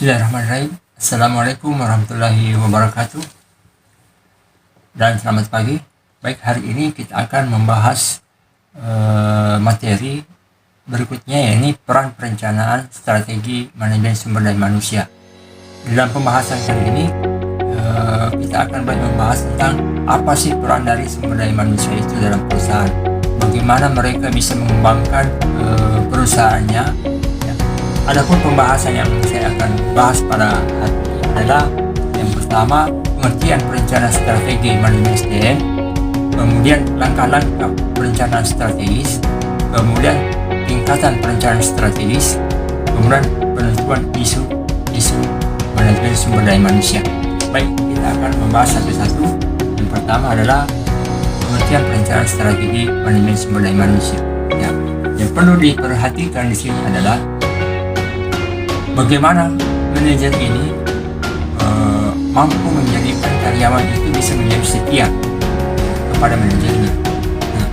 Bismillahirrahmanirrahim. Assalamualaikum warahmatullahi wabarakatuh. Dan selamat pagi. Baik, hari ini kita akan membahas materi berikutnya, yakni peran perencanaan strategi manajemen sumber daya manusia. Dalam pembahasan kali ini kita akan banyak membahas tentang apa sih peran dari sumber daya manusia itu dalam perusahaan, bagaimana mereka bisa mengembangkan perusahaannya. Adapun pembahasan yang saya akan bahas pada hari ini adalah yang pertama, pengertian perencanaan strategi manajemen SDM, kemudian langkah-langkah perencanaan strategis, kemudian tingkatan perencanaan strategis, kemudian penentuan isu manajemen sumber daya manusia. Baik, kita akan membahas satu-satu. Yang pertama adalah pengertian perencanaan strategi manajemen sumber daya manusia. Ya, yang perlu diperhatikan di sini adalah bagaimana manajer ini mampu menjadikan karyawan itu bisa menjadi setia kepada manajernya. Nah,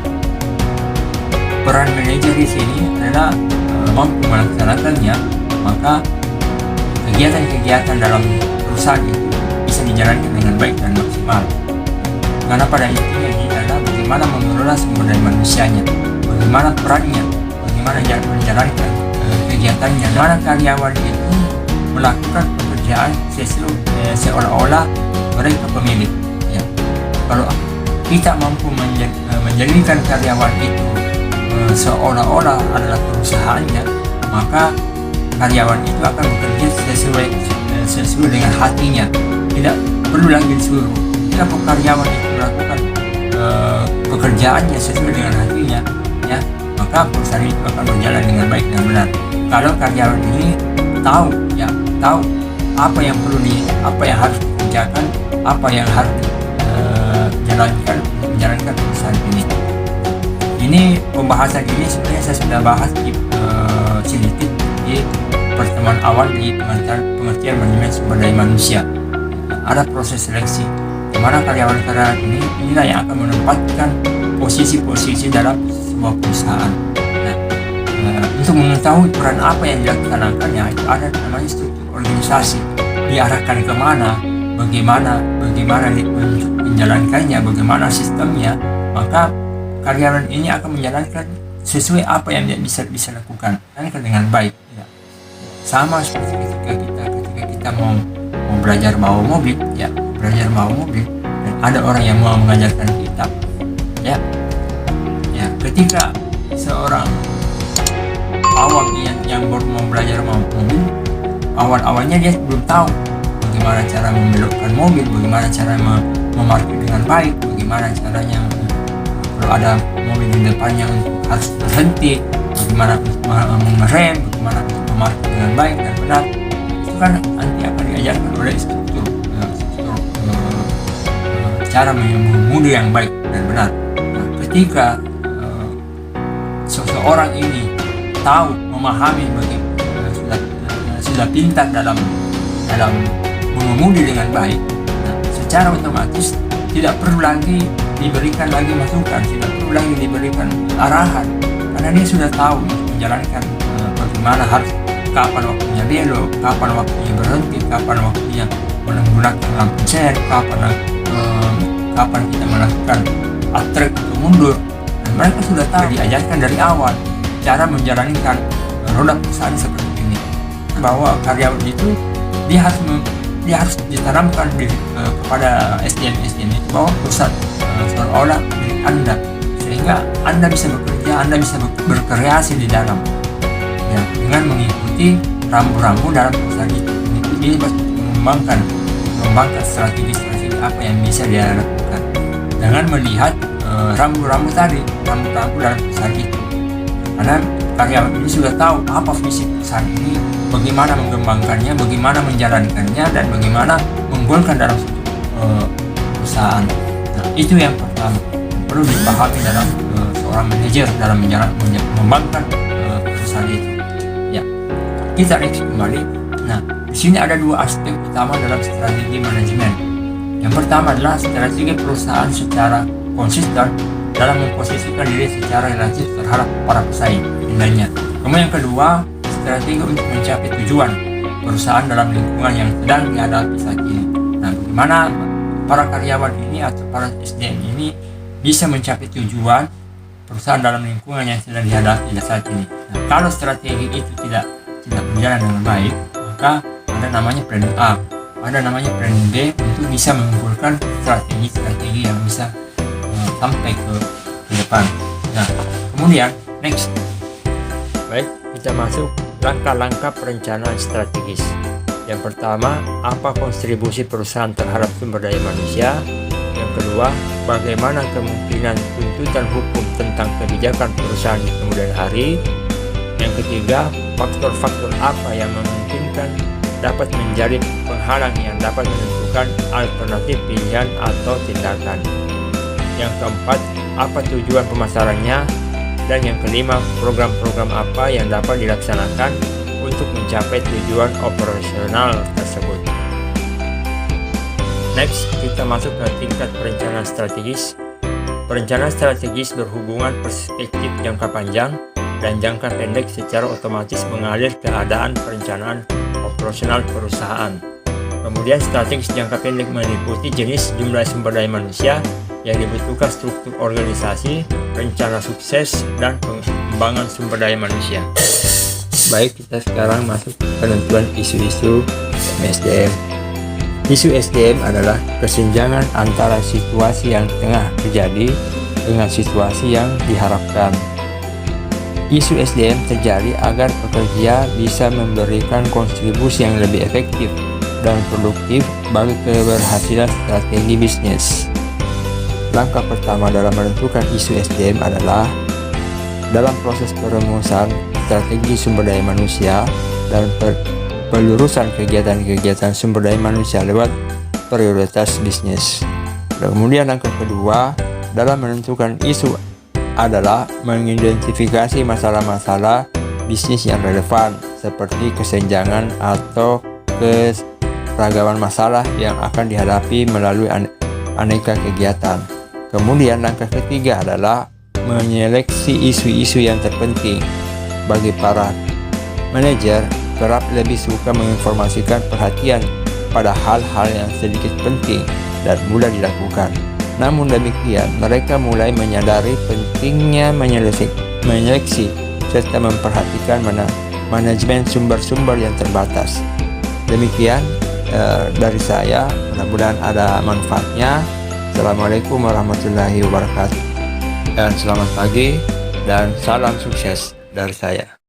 peran manajer di sini adalah mampu melaksanakannya, maka kegiatan-kegiatan dalam perusahaan itu bisa dijalankan dengan baik dan maksimal. Karena pada intinya ini adalah bagaimana mengelola sumber daya manusianya, bagaimana perannya, bagaimana menjalankan kegiatannya, mana karyawan itu melakukan pekerjaan seolah-olah mereka pemilik. Ya. Kalau kita mampu menjadikan karyawan itu seolah-olah adalah perusahaannya, maka karyawan itu akan bekerja sesuai dengan hatinya. Tidak perlu lagi disuruh. Jika karyawan itu melakukan pekerjaannya sesuai dengan hatinya, ya, maka perusahaan itu akan berjalan dengan baik dan benar. Kalau karyawan ini tahu apa yang harus dikerjakan, apa yang harus menjalankan perusahaan ini. Ini pembahasan ini sebenarnya saya sudah bahas sedikit di pertemuan awal di pengertian manajemen sumber daya manusia. Ada proses seleksi, di mana karyawan-karyawan inilah yang akan menempatkan posisi-posisi dalam sebuah perusahaan. Untuk mengetahui peran apa yang dilaksanakannya, itu ada namanya struktur organisasi, diarahkan kemana, bagaimana menjalankannya, bagaimana sistemnya, maka karyawan ini akan menjalankan sesuai apa yang dia bisa lakukan dengan baik. Ya. Sama seperti ketika kita mau belajar bawa mobil, ya, dan ada orang yang mau mengajarkan kita, ya, ketika seorang awam yang baru mau belajar mobil, awal-awalnya dia belum tahu bagaimana cara membelokkan mobil, bagaimana cara memarkir dengan baik, bagaimana caranya kalau ada mobil di depannya harus berhenti, bagaimana mengerem, bagaimana memarkir dengan baik dan benar. Itu kan nanti akan diajarkan oleh struktur cara mengemudi yang baik dan benar. Nah, ketika seseorang ini tahu, memahami, sudah pintar dalam mengemudi dengan baik, nah, secara otomatis tidak perlu lagi diberikan masukan, tidak perlu lagi diberikan arahan, karena dia sudah tahu menjalankan bagaimana harus, kapan waktunya belok, kapan waktunya berhenti, kapan waktunya menggunakan lampu sen, kapan kita melakukan atrek atau mundur. Dan mereka sudah tahu, diajarkan dari awal cara menjalankan roda perusahaan seperti ini, bahwa karyawan itu dia harus ditanamkan kepada SDM itu bahwa perusahaan seolah-olah milik Anda, sehingga Anda bisa bekerja, Anda bisa berkreasi di dalam, ya, dengan mengikuti rambu-rambu dalam perusahaan itu. Ini mengembangkan strategi apa yang bisa dia lakukan dengan melihat rambu-rambu dalam perusahaan itu. Karena karyawan ini sudah tahu apa visi perusahaan ini, bagaimana mengembangkannya, bagaimana menjalankannya, dan bagaimana menggolkan dalam perusahaan. Nah, itu yang pertama yang perlu dipahami dalam seorang manajer dalam mengembangkan perusahaan itu. Ya, kita lihat kembali. Nah, di sini ada dua aspek utama dalam strategi manajemen. Yang pertama adalah strategi perusahaan secara konsisten dalam memposisikan diri secara relatif terhadap para pesaing lainnya. Kemudian yang kedua, strategi untuk mencapai tujuan perusahaan dalam lingkungan yang sedang dihadapi saat ini. Nah, bagaimana para karyawan ini atau para SDM ini bisa mencapai tujuan perusahaan dalam lingkungan yang sedang dihadapi saat ini. Nah, kalau strategi itu tidak berjalan dengan baik, maka ada namanya plan A, ada namanya plan B untuk bisa mengumpulkan strategi yang bisa sampai ke depan. Nah, kemudian next, baik, kita masuk langkah-langkah perencanaan strategis. Yang pertama, apa kontribusi perusahaan terhadap sumber daya manusia? Yang kedua, bagaimana kemungkinan tuntutan hukum tentang kebijakan perusahaan di kemudian hari? Yang ketiga, faktor-faktor apa yang memungkinkan dapat menjadi penghalang yang dapat menentukan alternatif pilihan atau tindakan. Yang keempat, apa tujuan pemasarannya? Dan yang kelima, program-program apa yang dapat dilaksanakan untuk mencapai tujuan operasional tersebut. Next, kita masuk ke tingkat perencanaan strategis. Perencanaan strategis berhubungan perspektif jangka panjang dan jangka pendek secara otomatis mengalir keadaan perencanaan operasional perusahaan. Kemudian strategis jangka pendek meliputi jenis jumlah sumber daya manusia yang dibutuhkan, struktur organisasi, rencana sukses, dan pengembangan sumber daya manusia. Baik, kita sekarang masuk ke penentuan isu-isu SDM. Isu SDM adalah kesenjangan antara situasi yang tengah terjadi dengan situasi yang diharapkan. Isu SDM terjadi agar pekerja bisa memberikan kontribusi yang lebih efektif dan produktif bagi keberhasilan strategi bisnis. Langkah pertama dalam menentukan isu SDM adalah dalam proses perumusan strategi sumber daya manusia dan pelurusan kegiatan-kegiatan sumber daya manusia lewat prioritas bisnis. Kemudian langkah kedua dalam menentukan isu adalah mengidentifikasi masalah-masalah bisnis yang relevan seperti kesenjangan atau keragaman masalah yang akan dihadapi melalui aneka kegiatan. Kemudian langkah ketiga adalah menyeleksi isu-isu yang terpenting. Bagi para manajer, kerap lebih suka menginformasikan perhatian pada hal-hal yang sedikit penting dan mudah dilakukan. Namun demikian, mereka mulai menyadari pentingnya menyeleksi serta memperhatikan manajemen sumber-sumber yang terbatas. Demikian dari saya, mudah-mudahan ada manfaatnya. Assalamualaikum warahmatullahi wabarakatuh, dan selamat pagi dan salam sukses dari saya.